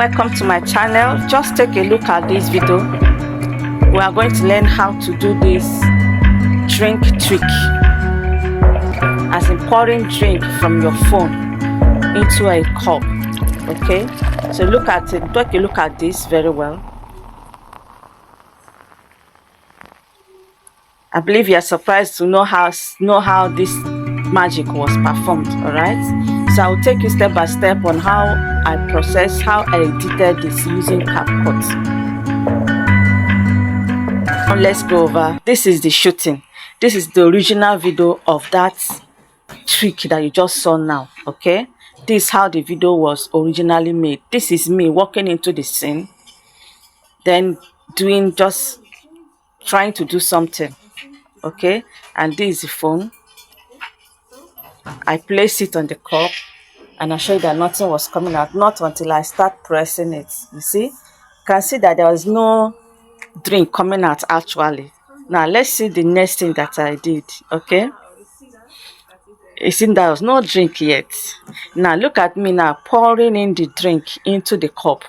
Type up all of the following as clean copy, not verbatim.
welcome to my channel. Just take a look at this video. We are going to learn how to do this drink trick, as in pouring drink from your phone into a cup. Okay, so look at it. Take a look at this very well. I believe you are surprised to know how this magic was performed. All right, so I will take you step by step on how I processed, how I edited this using CapCut. Now let's go over. This is the shooting. This is the original video of that trick that you just saw now. Okay, this is how the video was originally made. This is me walking into the scene, then just trying to do something. Okay, and this is the phone. I place it on the cup and I show you that nothing was coming out, not until I start pressing it. You see, you can see that there was no drink coming out actually. Now let's see the next thing that I did. Okay, you see there was no drink yet. Now look at me now pouring in the drink into the cup.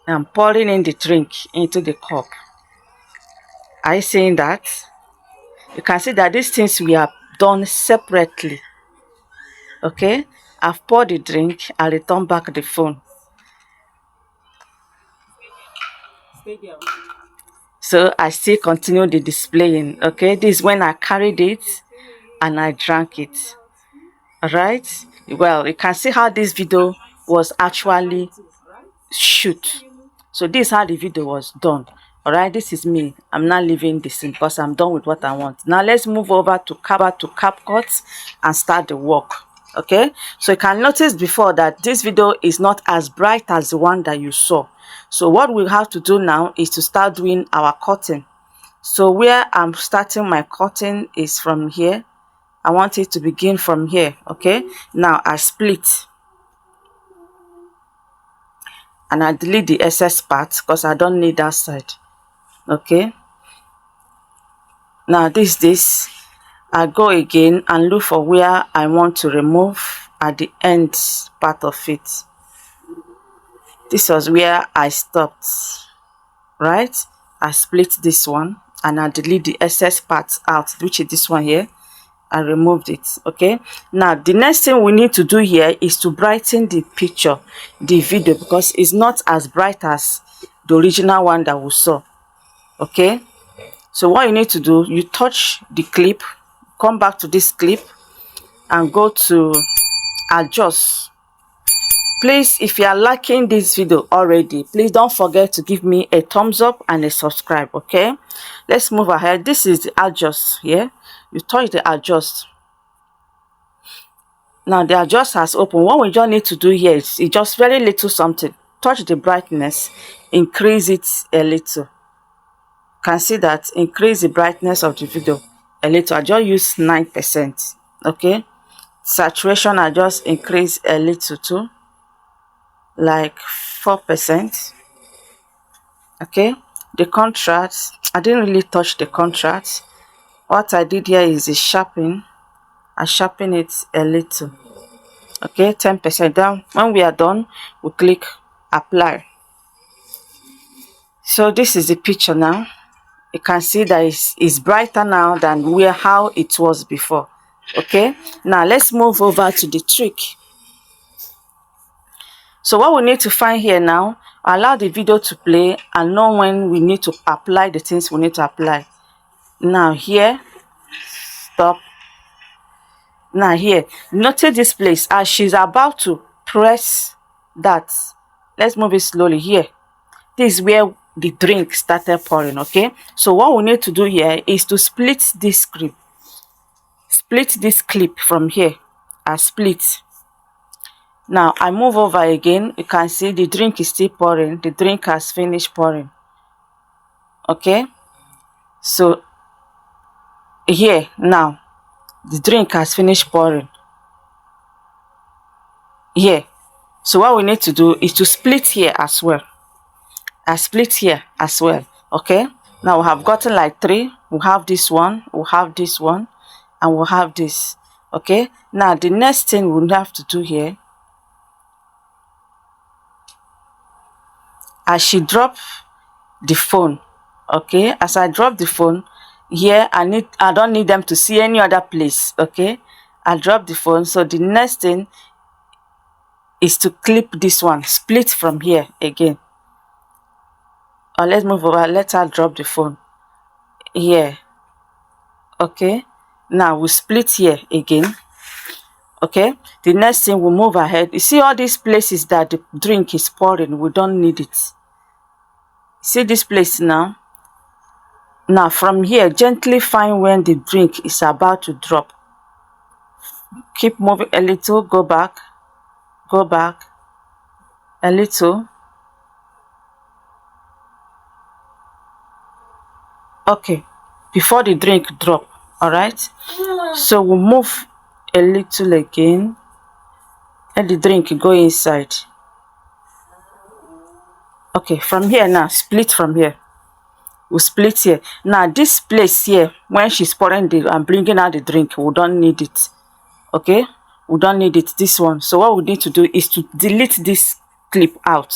I'm pouring in the drink into the cup. Are you seeing that? You can see that these things we have done separately. Okay, I've poured the drink, I return back the phone. So I still continue the displaying. Okay, this is when I carried it and I drank it. Alright, well, you can see how this video was actually shoot. So this is how the video was done. Alright, this is me. I'm not leaving this in because I'm done with what I want. Now let's move over to CapCut and start the work. Okay, so you can notice before that this video is not as bright as the one that you saw. So what we have to do now is to start doing our cutting. So where I'm starting my cutting is from here. I want it to begin from here. Okay, now I split and I delete the excess part because I don't need that side. Okay, now this I go again and look for where I want to remove at the end part of it. This was where I stopped, right? I split this one and I delete the excess parts out, which is this one here. I removed it. Okay, now the next thing we need to do here is to brighten the picture, the video, because it's not as bright as the original one that we saw. Okay, so what you need to do, you touch the clip, come back to this clip and go to adjust. Please, if you are liking this video already, please don't forget to give me a thumbs up and a subscribe. Okay, let's move ahead. This is the adjust here. You touch the adjust. Now the adjust has opened. What we just need to do here is just very little something. Touch the brightness, increase it a little. Can see that increase the brightness of the video a little. I just use 9%. Okay, saturation I just increase a little too, like 4%. Okay, the contrast I didn't really touch the contrast. What I did here is a sharpen. I sharpen it a little. Okay, 10% down. When we are done, we click apply. So this is the picture now. You can see that it's brighter now than how it was before. Okay, now let's move over to the trick. So what we need to find here now, allow the video to play and know when we need to apply the things we need to apply. Now here, stop. Now here, notice this place as she's about to press that. Let's move it slowly here. This is where the drink started pouring. Okay, so what we need to do here is to split this clip. Split this clip from here. I split. Now I move over again. You can see the drink is still pouring. The drink has finished pouring. Okay, so here now the drink has finished pouring here. So what we need to do is to split here as well. I split here as well. Okay, now we have gotten like 3. We have this one, we have this one, and we have this. Okay, now the next thing we have to do here as she drop the phone. Okay, as I drop the phone here, I don't need them to see any other place. Okay, I drop the phone. So the next thing is to clip this one, split from here again. Or let's move over, let her drop the phone here. Okay, now we split here again. Okay, the next thing we move ahead. You see all these places that the drink is pouring, we don't need it. See this place now. Now from here, gently find when the drink is about to drop. Keep moving a little, go back a little. Okay, before the drink drop. All right, so we'll move a little again. Let the drink go inside. Okay, from here now, split from here. We'll split here. Now this place here, when she's pouring and bringing out the drink, we don't need it. Okay, we don't need it, this one. So what we need to do is to delete this clip out.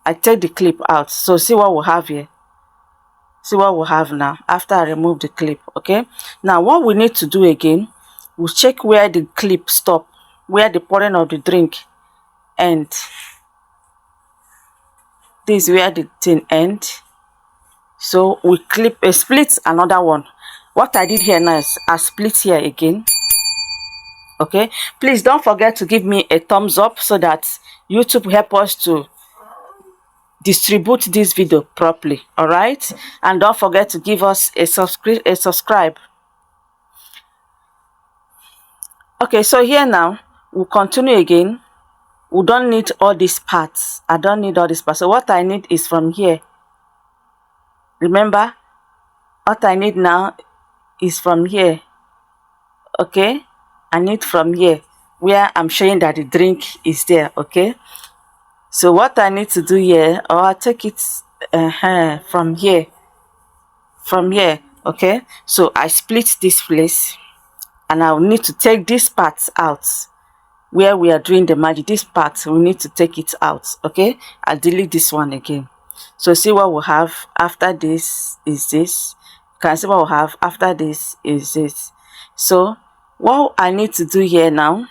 I take the clip out. So see what we have here. See what we have now after I remove the clip. Okay, now what we need to do again, we'll check where the clip stop, where the pouring of the drink end. This is where the thing end. So we clip a split another one. What I did here now is I split here again. Okay, please don't forget to give me a thumbs up so that YouTube will help us to distribute this video properly. All right, and don't forget to give us a subscribe. Okay, so here now we'll continue again. We don't need all these parts. I don't need all these parts. So what I need is from here. Remember, what I need now is from here. Okay, I need from here where I'm showing that the drink is there. Okay, so what I need to do here, or I'll take it from here. Okay, so I split this place and I'll need to take this part out. Where we are doing the magic, this part we need to take it out. Okay, I'll delete this one again. So see what we have after this is this. You can see what we have after this is this. So what I need to do here now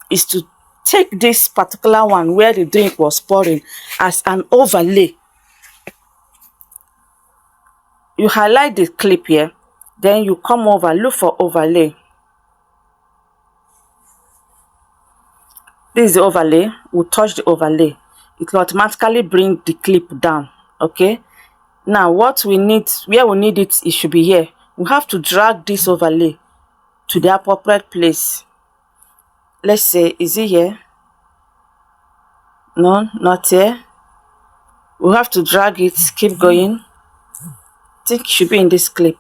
is to take this particular one where the drink was pouring as an overlay. You highlight the clip here, then you come over, look for overlay. This is the overlay. We'll touch the overlay. It will automatically bring the clip down. Okay, now what we need, where we need it, it should be here. We have to drag this overlay to the appropriate place. Let's say, is it here? No, not here. We have to drag it, keep going. I think it should be in this clip.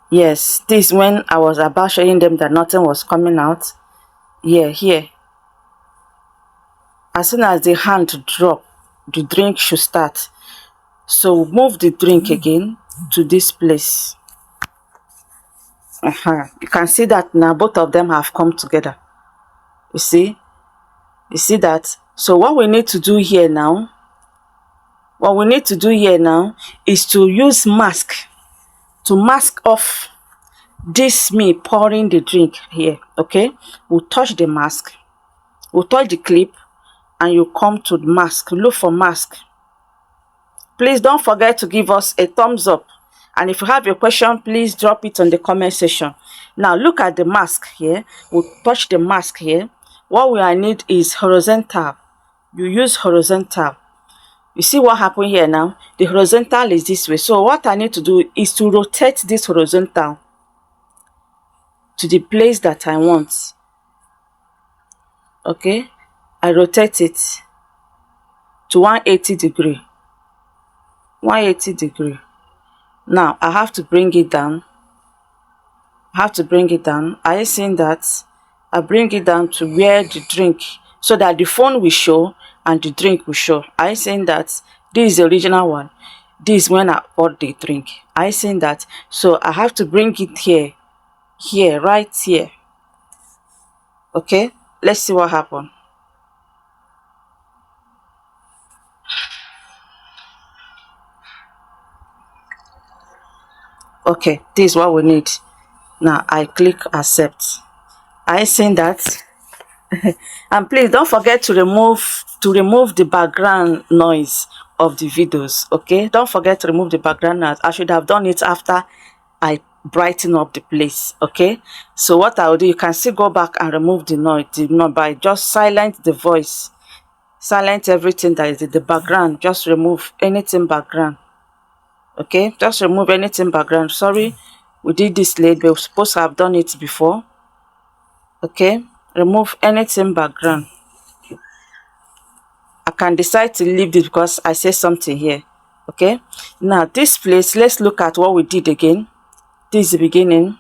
Yes, this is when I was about showing them that nothing was coming out. Yeah, here. As soon as the hand drop, the drink should start. So move the drink again to this place. You can see that now both of them have come together. You see that? So what we need to do here now, is to use mask to mask off this me pouring the drink here. Okay, we'll touch the mask, we'll touch the clip, and you come to the mask. Look for mask. Please don't forget to give us a thumbs up, and if you have a question, please drop it on the comment section. Now look at the mask here. We'll touch the mask here. What we need is horizontal. You use horizontal. You see what happened here now? The horizontal is this way. So what I need to do is to rotate this horizontal to the place that I want. Okay, I rotate it to 180 degree. 180 degree. Now I have to bring it down. Are you seeing that? I bring it down to where the drink, so that the phone will show and the drink will show. Are you seeing that? This is the original one. This is when I poured the drink. Are you seeing that? So I have to bring it here, right here. Okay, let's see what happened. Okay, this is what we need. Now I click accept. I seen that. And please don't forget to remove the background noise of the videos. Okay, don't forget to remove the background noise. I should have done it after I brighten up the place. Okay, so what I will do, you can still go back and remove the noise, by just silence the voice, silence everything that is in the background. Just remove anything background. Okay, just remove anything background. Sorry, we did this late, but we're supposed to have done it before. Okay, remove anything background. I can decide to leave this because I say something here. Okay, now this place, let's look at what we did again. This is the beginning.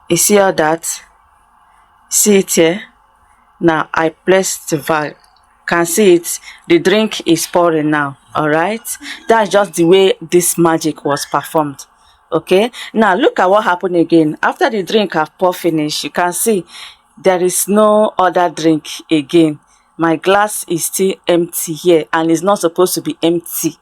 You see all that? See it here? Now I place the valve. Can see it, the drink is pouring now. All right, that's just the way this magic was performed. Okay, now look at what happened again. After the drink have poured finish, you can see there is no other drink again. My glass is still empty here, and it's not supposed to be empty.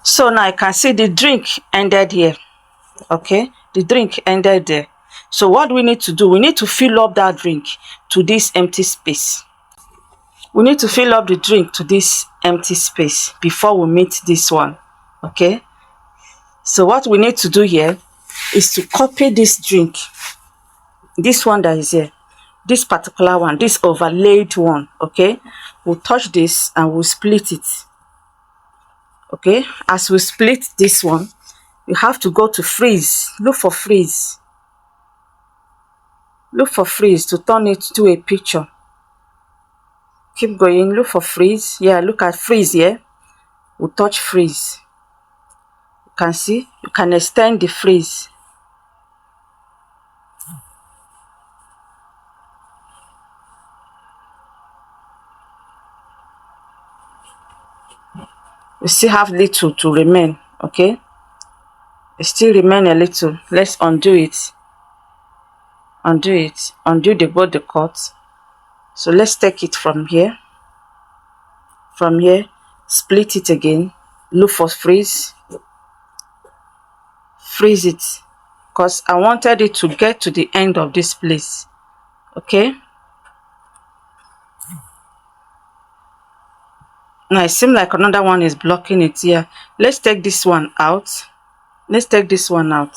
So now I can see the drink ended here. Okay, the drink ended there. So what do we need to do? We need to fill up that drink to this empty space. We need to fill up the drink to this empty space before we meet this one. Okay, so what we need to do here is to copy this drink, this one that is here, this particular one, this overlaid one. Okay, we'll touch this and we'll split it. Okay, as we split this one, you have to go to freeze. Look for freeze. Look for freeze to turn it to a picture. Keep going. Look for freeze. Yeah, look at freeze here. We'll touch freeze. You can see, you can extend the freeze. We still have little to remain. Okay, it still remain a little. Let's undo it. Undo it. Undo both the cuts. So let's take it from here. From here, split it again. Look for freeze. Freeze it, because I wanted it to get to the end of this place. Okay, now it seems like another one is blocking it here. Let's take this one out. Let's take this one out.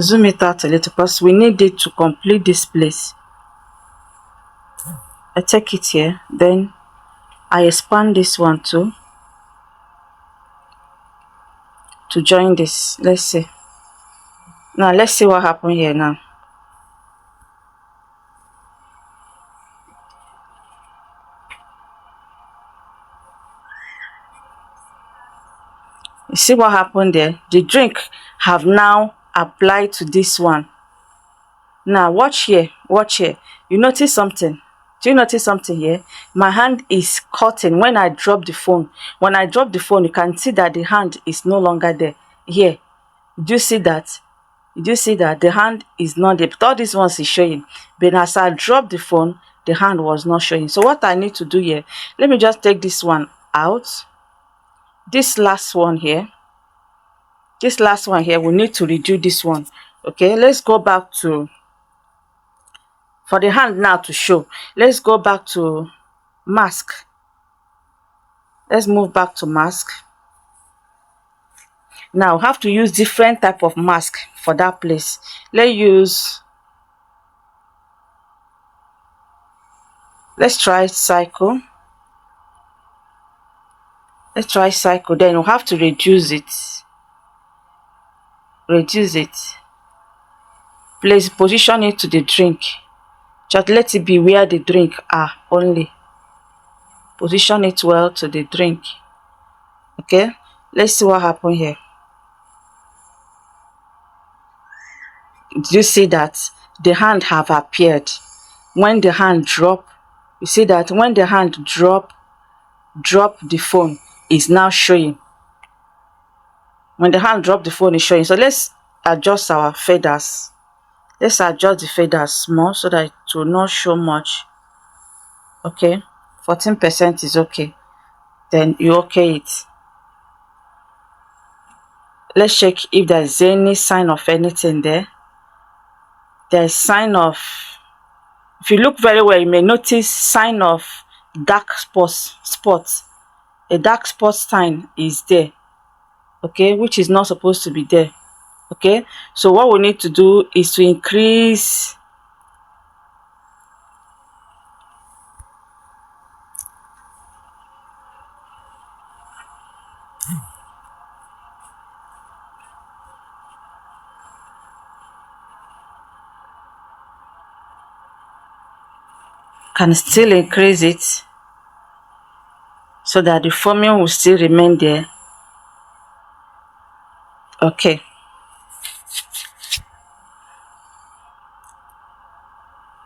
Zoom it out a little because we need it to complete this place. I take it here, then I expand this one too to join this. Let's see. Now let's see what happened here now. You see what happened there? The drink have now applied to this one. Now watch here, watch here. You notice something? Do you notice something here? My hand is cutting when I drop the phone. When I drop the phone, you can see that the hand is no longer there. Here, do you see that? Did you see that the hand is not there? But all these ones is showing. But as I drop the phone, the hand was not showing. So what I need to do here, let me just take this one out. This last one here, we need to redo this one. Okay, let's go back to, for the hand now to show, let's go back to mask. Let's move back to mask. Now we have to use different type of mask for that place. Let's try cycle. Let's try cycle. Then we'll have to reduce it. Reduce it. Place, position it to the drink. Just let it be where the drink are only. Position it well to the drink. Okay, let's see what happened here. Do you see that the hand have appeared? When the hand drop, you see that when the hand drop the phone is now showing. When the hand drop the phone is showing. So let's adjust our faders. Let's adjust the faders small so that it will not show much. Okay, 14% is okay. Then you okay it. Let's check if there is any sign of anything there. There's sign of, if you look very well, you may notice sign of dark spots. A dark spot sign is there, okay, which is not supposed to be there. Okay, so what we need to do is to increase can still increase it so that the foaming will still remain there. Okay,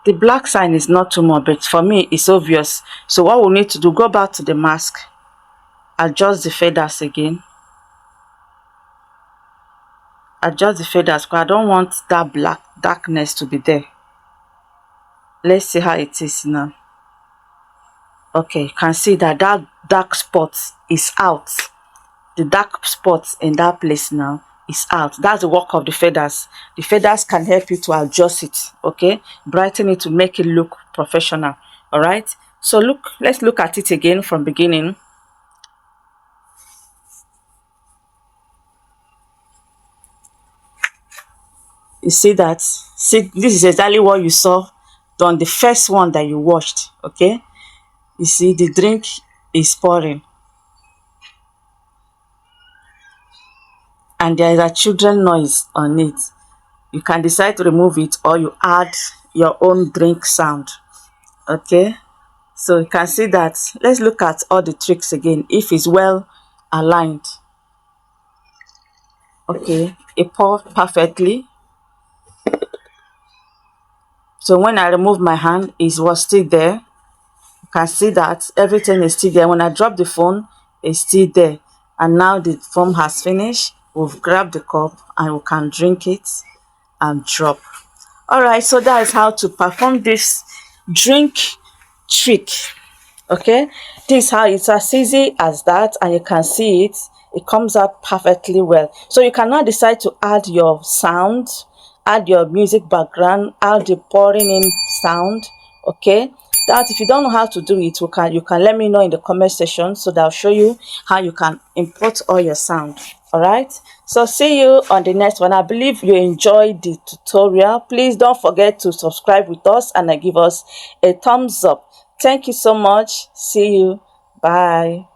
the black sign is not too much, but for me it's obvious. So what we need to do, go back to the mask, adjust the faders again, adjust the faders because I don't want that black darkness to be there. Let's see how it is now. Okay, you can see that that dark spot is out. The dark spot in that place now is out. That's the work of the faders. The faders can help you to adjust it, okay, brighten it to make it look professional. All right, so let's look at it again from beginning. You see that, see, this is exactly what you saw on the first one that you watched. Okay, you see the drink is pouring and there is a children noise on it. You can decide to remove it or you add your own drink sound. Okay, so you can see that. Let's look at all the tricks again if it's well aligned. Okay, it poured perfectly. So when I remove my hand, it was still there. You can see that everything is still there. When I drop the phone, it's still there. And now the foam has finished. We've grabbed the cup and we can drink it and drop. All right, so that is how to perform this drink trick. Okay, this is how it's as easy as that, and you can see it comes out perfectly well. So you can now decide to add your sound, add your music background, add the pouring in sound. Okay, that if you don't know how to do it, you can let me know in the comment section so that I'll show you how you can import all your sound. All right, so see you on the next one. I believe you enjoyed the tutorial. Please don't forget to subscribe with us and give us a thumbs up. Thank you so much. See you. Bye.